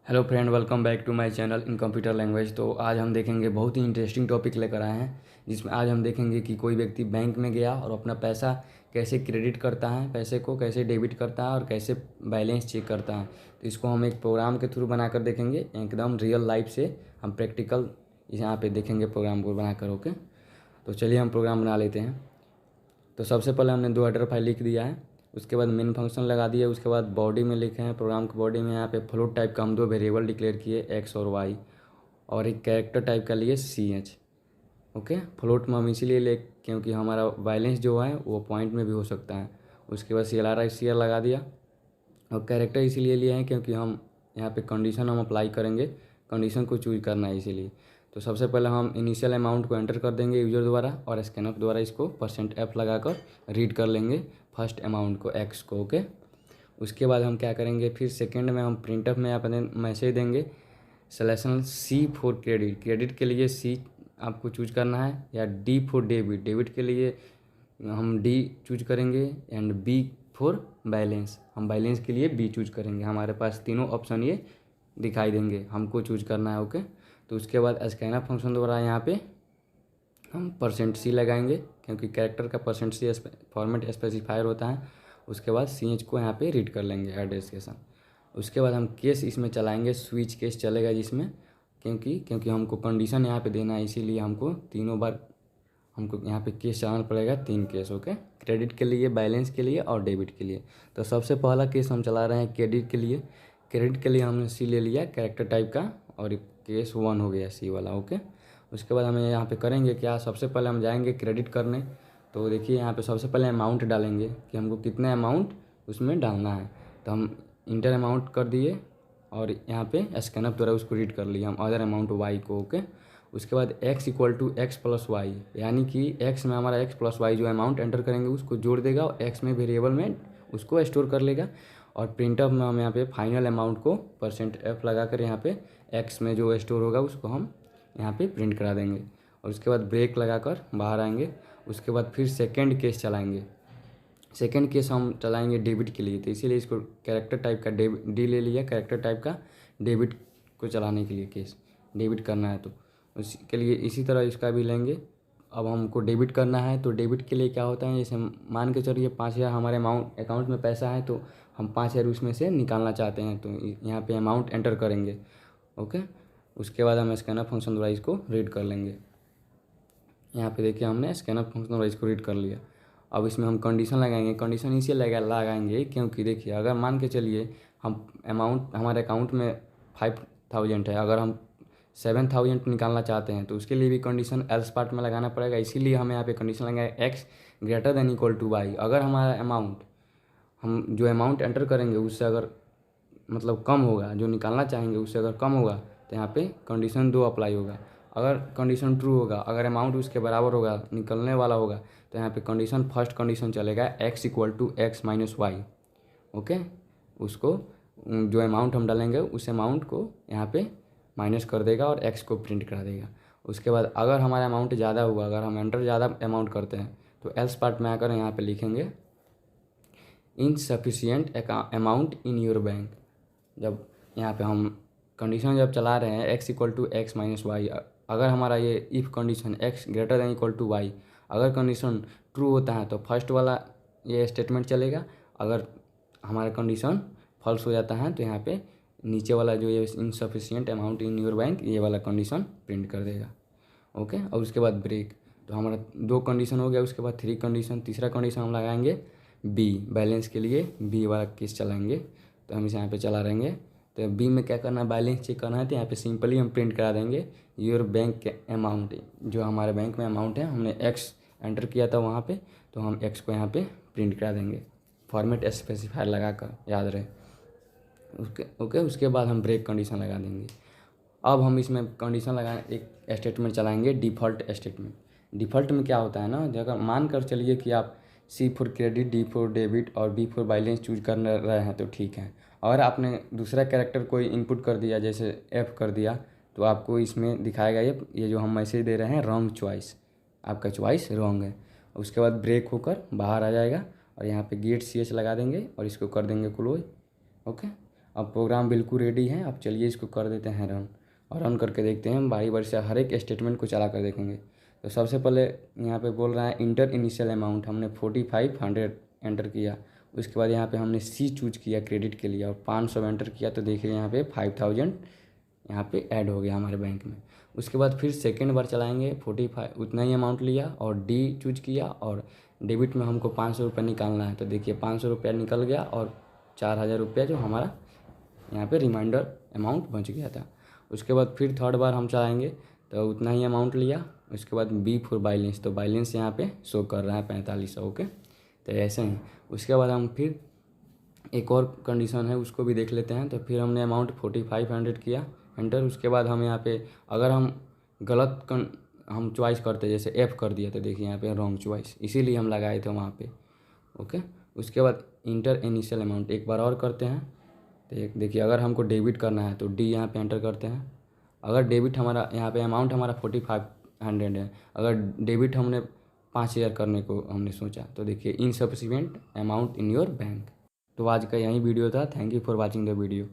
Hello friend, welcome back to my channel in computer language. तो आज हम देखेंगे, बहुत ही इंटरेस्टिंग टॉपिक लेकर आए हैं, जिसमें आज हम देखेंगे कि कोई व्यक्ति बैंक में गया और अपना पैसा कैसे क्रेडिट करता है, पैसे को कैसे डेबिट करता है और कैसे बैलेंस चेक करता है। तो इसको हम एक प्रोग्राम के थ्रू बनाकर देखेंगे, एकदम रियल लाइफ से हम प्रैक्टिकल यहाँ पे देखेंगे प्रोग्राम को बनाकर। ओके, तो चलिए हम प्रोग्राम बना लेते हैं। तो सबसे पहले हमने दो हेडर फाइल लिख दिया है, उसके बाद मेन फंक्शन लगा दिया, उसके बाद बॉडी में लिखे हैं, प्रोग्राम की बॉडी में यहाँ पे फ्लोट टाइप का हम दो वेरिएबल डिक्लेयर किए, एक्स और वाई, और एक कैरेक्टर टाइप का लिए सी एच। ओके, फ्लोट में हम इसीलिए ले क्योंकि हमारा बैलेंस जो है वो पॉइंट में भी हो सकता है। उसके बाद C L R I C L लगा दिया, और कैरेक्टर इसीलिए लिए हैं क्योंकि हम यहाँ पे कंडीशन हम अप्लाई करेंगे, कंडीशन को चूज करना है इसीलिए। तो सबसे पहले हम इनिशियल अमाउंट को एंटर कर देंगे यूजर द्वारा, और स्कैनअप द्वारा इसको %f लगाकर रीड कर लेंगे फर्स्ट अमाउंट को, एक्स को। ओके, उसके बाद हम क्या करेंगे, फिर सेकेंड में हम प्रिंटअप में अपने मैसेज देंगे selection C for credit, credit के लिए सी आपको चूज करना है, या डी फॉर डेबिट, डेबिट के लिए हम डी चूज करेंगे, एंड बी फॉर बैलेंस, हम बैलेंस के लिए बी चूज करेंगे। हमारे पास तीनों ऑप्शन ये दिखाई देंगे, हमको चूज करना है। ओके, तो उसके बाद स्कैनर फंक्शन द्वारा यहाँ पे हम %c लगाएंगे, क्योंकि कैरेक्टर का %c फॉर्मेट स्पेसिफायर होता है। उसके बाद सी एच को यहाँ पे रीड कर लेंगे एड्रेस के साथ। उसके बाद हम केस इसमें चलाएंगे, स्विच केस चलेगा जिसमें, क्योंकि हमको कंडीशन यहाँ पे देना है, इसीलिए हमको तीनों बार हमको यहाँ पे केस चलाना पड़ेगा, 3 केस। ओके, क्रेडिट के लिए, बैलेंस के लिए और डेबिट के लिए। तो सबसे पहला केस हम चला रहे हैं क्रेडिट के लिए। क्रेडिट के लिए हमने सी ले लिया कैरेक्टर टाइप का, और केस 1 हो गया सी वाला। ओके, उसके बाद हमें यहाँ पे करेंगे क्या, सबसे पहले हम जाएंगे क्रेडिट करने। तो देखिए यहाँ पे सबसे पहले अमाउंट डालेंगे कि हमको कितना अमाउंट उसमें डालना है। तो हम इंटर अमाउंट कर दिए, और यहाँ पे स्कैनअप द्वारा उसको रीड कर लिया हम अदर अमाउंट वाई को। ओके, उसके बाद x equal to x plus y, यानी कि x में हमारा x प्लस वाई जो अमाउंट एंटर करेंगे उसको जोड़ देगा, और x में वेरिएबल में उसको स्टोर कर लेगा। और प्रिंटअप में हम यहाँ पे फाइनल अमाउंट को %f लगाकर यहाँ पे x में जो स्टोर होगा उसको हम यहाँ पे प्रिंट करा देंगे। और उसके बाद ब्रेक लगाकर बाहर आएंगे। उसके बाद फिर सेकेंड केस चलाएंगे, सेकेंड केस हम चलाएंगे डेबिट के लिए, तो इसीलिए इसको कैरेक्टर टाइप का डी ले लिया, कैरेक्टर टाइप का डेबिट को चलाने के लिए केस डेबिट करना है, तो उसके लिए इसी तरह इसका भी लेंगे। अब हमको डेबिट करना है, तो डेबिट के लिए क्या होता है, जैसे मान के चलिए 5,000 हमारे अकाउंट में पैसा है, तो हम 5,000 उसमें से निकालना चाहते हैं, तो यहाँ पे अमाउंट एंटर करेंगे। ओके, उसके बाद हम स्कैनर फंक्शन द्वारा इसको रीड कर लेंगे। यहाँ पे देखिए हमने स्कैनर फंक्शन द्वारा इसको रीड कर लिया। अब इसमें हम कंडीशन लगाएंगे, कंडीशन इसे लगाएंगे क्योंकि देखिए अगर मान के चलिए हम अमाउंट हमारे अकाउंट में 5,000 है, अगर हम 7,000 निकालना चाहते हैं, तो उसके लिए भी कंडीशन एल्स पार्ट में लगाना पड़ेगा। इसीलिए हमें यहाँ पे कंडीशन लगाएंगे x greater than equal to y. अगर हमारा अमाउंट, हम जो अमाउंट एंटर करेंगे उससे अगर मतलब कम होगा, जो निकालना चाहेंगे उससे अगर कम होगा, तो यहाँ पे कंडीशन 2 अप्लाई होगा। अगर कंडीशन ट्रू होगा, अगर अमाउंट उसके बराबर होगा, निकलने वाला होगा, तो यहाँ पे कंडीशन फर्स्ट कंडीशन चलेगा x equal to x minus y. Okay, उसको जो अमाउंट हम डालेंगे उस अमाउंट को यहाँ पे माइनस कर देगा और x को प्रिंट करा देगा। उसके बाद अगर हमारा अमाउंट ज़्यादा हुआ, अगर हम एंटर ज़्यादा अमाउंट करते हैं, तो एल्स पार्ट में आकर यहाँ पे लिखेंगे insufficient amount in your bank. जब यहाँ पे हम कंडीशन जब चला रहे हैं x equal to x minus y, अगर हमारा ये if condition x greater than equal to y, अगर कंडीशन ट्रू होता है तो फर्स्ट वाला ये स्टेटमेंट चलेगा। अगर हमारा कंडीशन फॉल्स हो जाता है तो यहाँ पे नीचे वाला जो ये insufficient amount in your bank, ये वाला कंडीशन प्रिंट कर देगा। ओके, और उसके बाद ब्रेक, तो हमारा 2 कंडीशन हो गया। उसके बाद 3 कंडीशन, तीसरा कंडीशन हम लगाएंगे बी, बैलेंस के लिए बी वाला केस चलाएंगे। तो हम इसे यहाँ पे चला रहेंगे। तो बी में क्या करना है, बैलेंस चेक करना है, तो यहाँ पे सिंपली हम प्रिंट करा देंगे योर बैंक के अमाउंट, जो हमारे बैंक में अमाउंट है, हमने एक्स एंटर किया था वहाँ पे, तो हम एक्स को यहाँ पे प्रिंट करा देंगे फॉर्मेट स्पेसिफायर लगा कर, याद रहे। उसके बाद हम ब्रेक कंडीशन लगा देंगे। अब हम इसमें कंडीशन लगाए, एक स्टेटमेंट चलाएंगे डिफ़ॉल्ट स्टेटमेंट। डिफ़ॉल्ट में क्या होता है ना, अगर मान कर चलिए कि आप C for credit, D for debit और बी फॉर बैलेंस चूज कर रहे हैं तो ठीक है। और आपने दूसरा कैरेक्टर कोई इनपुट कर दिया, जैसे एफ कर दिया, तो आपको इसमें दिखाएगा ये जो हम मैसेज दे रहे हैं रॉन्ग चॉइस, आपका चॉइस रॉन्ग है। उसके बाद ब्रेक होकर बाहर आ जाएगा, और यहाँ पे गेट सी एच लगा देंगे और इसको कर देंगे क्लोज। ओके, अब प्रोग्राम बिल्कुल रेडी है। अब चलिए इसको कर देते हैं रन, और रन करके देखते हैं। हम बारी बारी से हर एक स्टेटमेंट को चला कर देखेंगे। तो सबसे पहले यहाँ पे बोल रहा है इंटर इनिशियल अमाउंट, हमने 4500 एंटर किया। उसके बाद यहाँ पे हमने सी चूज किया क्रेडिट के लिए और 500 एंटर किया। तो देखिए यहाँ पे 5000 यहाँ पे ऐड हो गया हमारे बैंक में। उसके बाद फिर सेकेंड बार चलाएंगे, 45 उतना ही अमाउंट लिया और डी चूज किया, और डेबिट में हमको 500 रुपये निकालना है। तो देखिए 500 रुपया निकल गया और 4000 रुपया जो हमारा यहाँ पे रिमाइंडर अमाउंट बच गया था। उसके बाद फिर थर्ड बार हम चलाएंगे तो उतना ही अमाउंट लिया। उसके बाद बी फॉर बैलेंस, तो बैलेंस यहाँ पे शो कर रहा है 4500। ओके, तो ऐसे ही उसके बाद हम फिर एक और कंडीशन है उसको भी देख लेते हैं। तो फिर हमने अमाउंट 4500 किया एंटर। उसके बाद हम यहाँ पे अगर हम गलत हम चॉइस करते जैसे एफ़ कर दिया तो देखिए यहाँ पे रॉन्ग चॉइस, इसीलिए हम लगाए थे वहाँ पे। ओके, उसके बाद इंटर इनिशियल अमाउंट एक बार और करते हैं। तो देखिए अगर हमको डेबिट करना है तो डी यहाँ पे एंटर करते हैं। अगर डेबिट हमारा यहाँ पे अमाउंट हमारा 4500 है, अगर डेबिट हमने 5000 करने को हमने सोचा तो देखिए insufficient amount in your bank. तो आज का यही वीडियो था। Thank you for watching the video.